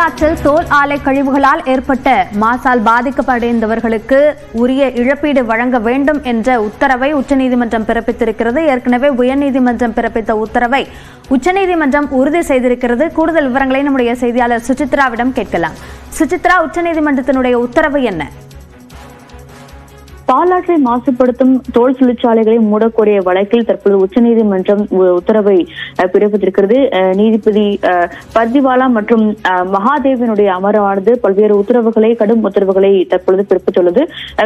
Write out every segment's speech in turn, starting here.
பாலாற்றில் தோல் ஆலை கழிவுகளால் ஏற்பட்ட மாசால் பாதிக்கப்படைந்தவர்களுக்கு உரிய இழப்பீடு வழங்க வேண்டும் என்ற உத்தரவை உச்சநீதிமன்றம் பிறப்பித்திருக்கிறது. ஏற்கனவே உயர்நீதிமன்றம் பிறப்பித்த உத்தரவை உச்சநீதிமன்றம் உறுதி செய்திருக்கிறது. கூடுதல் விவரங்களை நம்முடைய செய்தியாளர் சுசித்ராவிடம் கேட்கலாம். சுசித்ரா, உச்சநீதிமன்றத்தினுடைய உத்தரவு என்ன? பாலாற்றை மாசுபடுத்தும் தோல் தொழிற்சாலைகளை மூடக்கூடிய வழக்கில் தற்போது உச்சநீதிமன்றம் உத்தரவை பிறப்பித்திருக்கிறது. நீதிபதி பர்திவாலா மற்றும் மகாதேவனுடைய அமர்வானது பல்வேறு கடும் உத்தரவுகளை தற்பொழுது பிறப்பித்துள்ளது.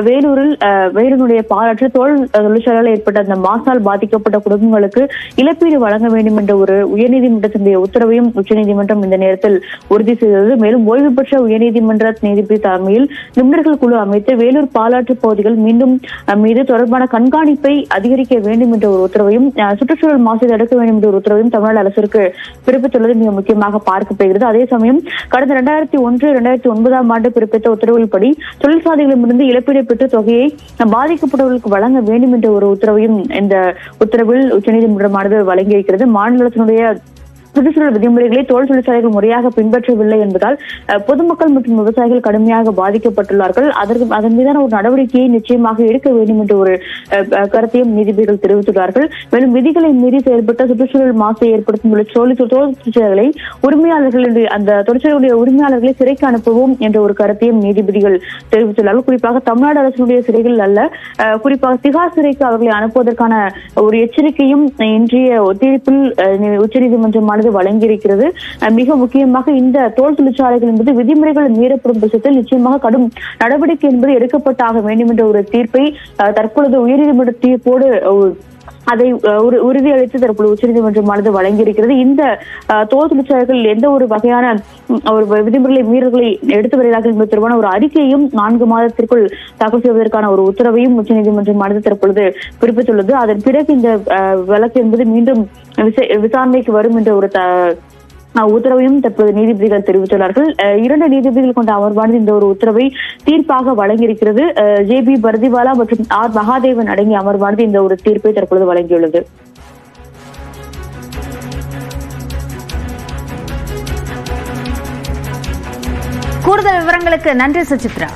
வேலூரினுடைய பாலாற்று தோல் தொழிற்சாலையில் ஏற்பட்ட அந்த மாசால் பாதிக்கப்பட்ட குடும்பங்களுக்கு இழப்பீடு வழங்க வேண்டும் என்ற ஒரு உயர்நீதிமன்றத்தினுடைய உத்தரவையும் உச்சநீதிமன்றம் இந்த நேரத்தில் உறுதி செய்தது. மேலும் ஓய்வு பெற்ற உயர்நீதிமன்ற நீதிபதி தலைமையில் நிபுணர்கள் குழு அமைத்து வேலூர் பாலாற்று பகுதிகள் மீது தொடர்பான கண்காணிப்பை அதிகரிக்க வேண்டும் என்ற ஒரு உத்தரவையும் சுற்றுச்சூழல் மாசை தடுக்க வேண்டும் என்ற ஒரு உத்தரவையும் தமிழ்நாடு அரசிற்கு பிறப்பித்துள்ளது மிக முக்கியமாக பார்க்கப்படுகிறது. அதே சமயம் கடந்த 2001-2009 ஆண்டு பிறப்பித்த உத்தரவுப்படி தொழிற்சாலைகளிடமிருந்து இழப்பீடு பெற்ற தொகையை பாதிக்கப்பட்டவர்களுக்கு வழங்க வேண்டும் என்ற ஒரு உத்தரவையும் இந்த உத்தரவில் உச்சநீதிமன்றமானது வழங்கியிருக்கிறது. மாநில அரசினுடைய சுற்றுச்சூழல் விதிமுறைகளை தோல் தொழிற்சாலைகள் முறையாக பின்பற்றவில்லை என்பதால் பொதுமக்கள் மற்றும் விவசாயிகள் கடுமையாக பாதிக்கப்பட்டுள்ளார்கள். அதன் மீதான ஒரு நடவடிக்கையை நிச்சயமாக எடுக்க வேண்டும் என்ற ஒரு கருத்தையும் நீதிபதிகள் தெரிவித்துள்ளார்கள். மேலும் விதிகளை மீறி செயல்பட்ட சுற்றுச்சூழல் மாசை ஏற்படுத்தும் தோல் தொழிற்சாலைகளை அந்த தொழிற்சாலைகளுடைய உரிமையாளர்களை சிறைக்கு அனுப்பவும் என்ற ஒரு கருத்தையும் நீதிபதிகள் தெரிவித்துள்ளார்கள். குறிப்பாக தமிழ்நாடு அரசினுடைய சிறைகள் அல்ல, குறிப்பாக திகார் சிறைக்கு அவர்களை அனுப்புவதற்கான ஒரு எச்சரிக்கையும் இன்றைய தீர்ப்பில் உச்சநீதிமன்றமானது வழங்கியிருக்கிறது. மிக முக்கியமாக இந்த தோல் தொழிற்சாலைகள் என்பது விதிமுறைகள் மீறப்படும் பட்சத்தில் நிச்சயமாக கடும் நடவடிக்கை என்பது எடுக்கப்பட்டாக வேண்டும் என்ற ஒரு தீர்ப்பை தற்பொழுது உயர்நீதிமன்ற தீர்ப்போடு அதை உறுதியளித்து தற்போது உச்சநீதிமன்றமானது வழங்கியிருக்கிறது. இந்த தோல் தொழிற்சாலைகள் எந்த ஒரு வகையான ஒரு விதிமுறை மீறல்களை எடுத்து வருகிறார்கள் என்பது தொடர்பான ஒரு அறிக்கையும் 4 மாதத்திற்குள் தாக்கல் செய்வதற்கான ஒரு உத்தரவையும் உச்சநீதிமன்றமானது தற்பொழுது பிறப்பித்துள்ளது. அதன் பிறகு இந்த வழக்கு என்பது மீண்டும் விசாரணைக்கு வரும் என்ற ஒரு உத்தரவையும் தற்போது நீதிபதிகள் தெரிவித்துள்ளார்கள். 2 நீதிபதிகள் கொண்ட அமர்வானது இந்த ஒரு உத்தரவை தீர்ப்பாக வழங்கியிருக்கிறது. JB பர்திவாலா மற்றும் R மகாதேவன் அடங்கிய அமர்வானது இந்த ஒரு தீர்ப்பை தற்பொழுது வழங்கியுள்ளது. கூடுதல் விவரங்களுக்கு நன்றி சுசித்ரா.